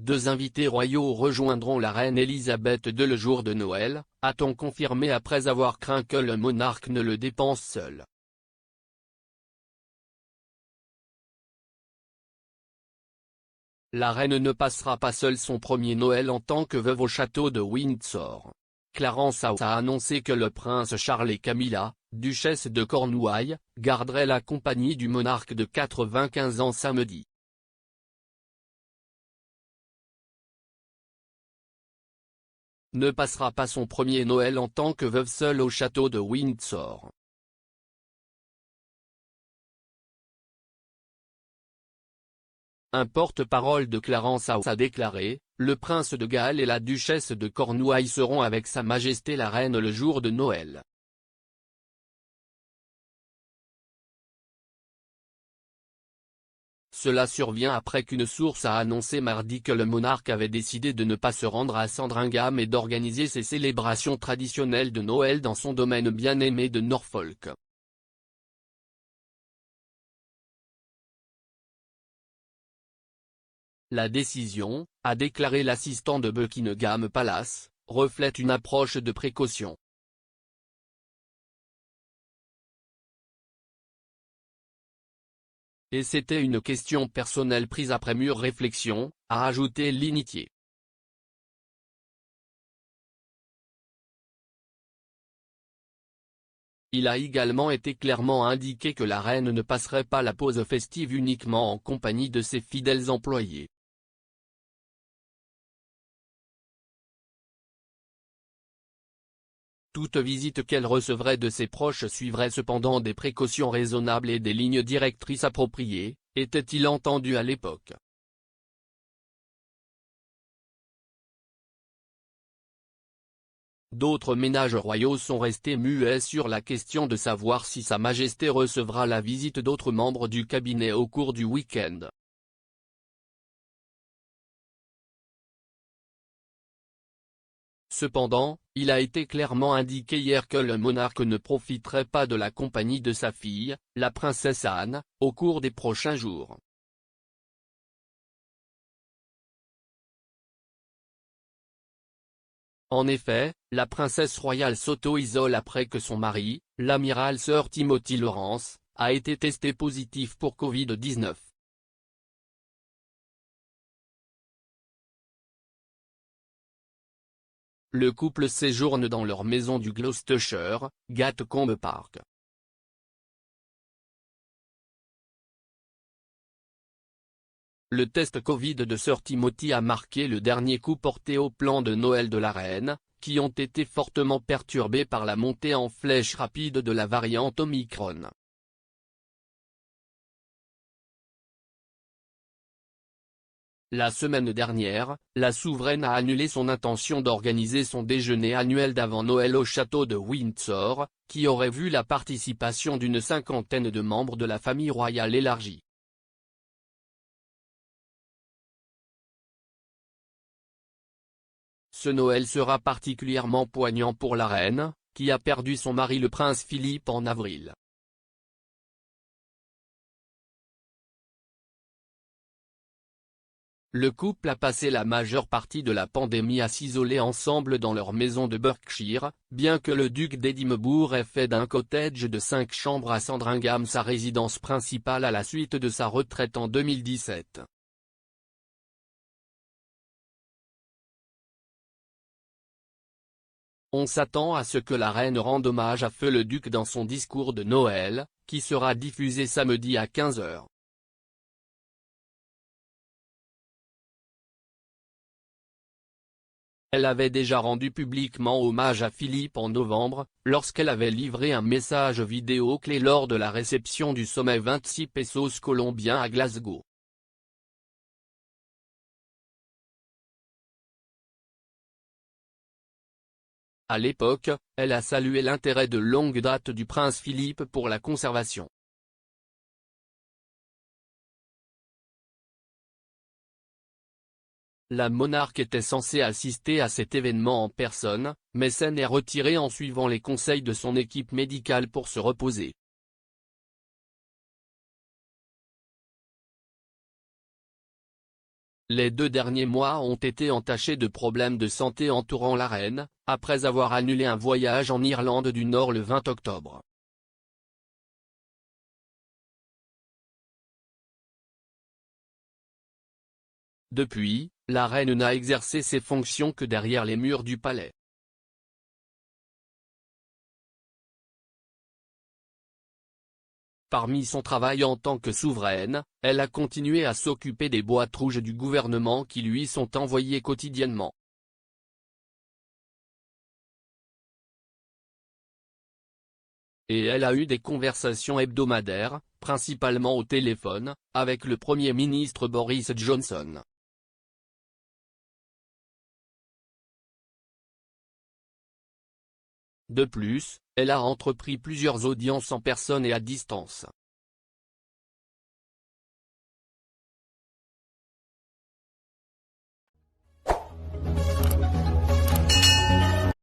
2 invités royaux rejoindront la reine Elisabeth II le jour de Noël, a-t-on confirmé après avoir craint que le monarque ne le dépense seul. La reine ne passera pas seule son premier Noël en tant que veuve au château de Windsor. Clarence House a annoncé que le prince Charles et Camilla, duchesse de Cornouailles, garderaient la compagnie du monarque de 95 ans samedi. Ne passera pas son premier Noël en tant que veuve seule au château de Windsor. Un porte-parole de Clarence House a déclaré, « Le prince de Galles et la duchesse de Cornouailles seront avec Sa Majesté la Reine le jour de Noël. » Cela survient après qu'une source a annoncé mardi que le monarque avait décidé de ne pas se rendre à Sandringham et d'organiser ses célébrations traditionnelles de Noël dans son domaine bien-aimé de Norfolk. La décision, a déclaré l'assistant de Buckingham Palace, reflète une approche de précaution. Et c'était une question personnelle prise après mûre réflexion, a ajouté l'initié. Il a également été clairement indiqué que la reine ne passerait pas la pause festive uniquement en compagnie de ses fidèles employés. Toute visite qu'elle recevrait de ses proches suivrait cependant des précautions raisonnables et des lignes directrices appropriées, était-il entendu à l'époque. D'autres ménages royaux sont restés muets sur la question de savoir si Sa Majesté recevra la visite d'autres membres du cabinet au cours du week-end. Cependant, il a été clairement indiqué hier que le monarque ne profiterait pas de la compagnie de sa fille, la princesse Anne, au cours des prochains jours. En effet, la princesse royale s'auto-isole après que son mari, l'amiral Sir Timothy Lawrence, a été testé positif pour Covid-19. Le couple séjourne dans leur maison du Gloucestershire, Gatcombe Park. Le test Covid de Sir Timothy a marqué le dernier coup porté au plan de Noël de la reine, qui ont été fortement perturbés par la montée en flèche rapide de la variante Omicron. La semaine dernière, la souveraine a annulé son intention d'organiser son déjeuner annuel d'avant Noël au château de Windsor, qui aurait vu la participation d'une cinquantaine de membres de la famille royale élargie. Ce Noël sera particulièrement poignant pour la reine, qui a perdu son mari le prince Philippe en avril. Le couple a passé la majeure partie de la pandémie à s'isoler ensemble dans leur maison de Berkshire, bien que le duc d'Édimbourg ait fait d'un cottage de 5 chambres à Sandringham sa résidence principale à la suite de sa retraite en 2017. On s'attend à ce que la reine rende hommage à feu le duc dans son discours de Noël, qui sera diffusé samedi à 15 h. Elle avait déjà rendu publiquement hommage à Philippe en novembre, lorsqu'elle avait livré un message vidéo clé lors de la réception du sommet 26 pesos colombien à Glasgow. À l'époque, elle a salué l'intérêt de longue date du prince Philippe pour la conservation. La monarque était censée assister à cet événement en personne, mais s'en est retirée en suivant les conseils de son équipe médicale pour se reposer. Les 2 derniers mois ont été entachés de problèmes de santé entourant la reine, après avoir annulé un voyage en Irlande du Nord le 20 octobre. Depuis, la reine n'a exercé ses fonctions que derrière les murs du palais. Parmi son travail en tant que souveraine, elle a continué à s'occuper des boîtes rouges du gouvernement qui lui sont envoyées quotidiennement. Et elle a eu des conversations hebdomadaires, principalement au téléphone, avec le Premier ministre Boris Johnson. De plus, elle a entrepris plusieurs audiences en personne et à distance.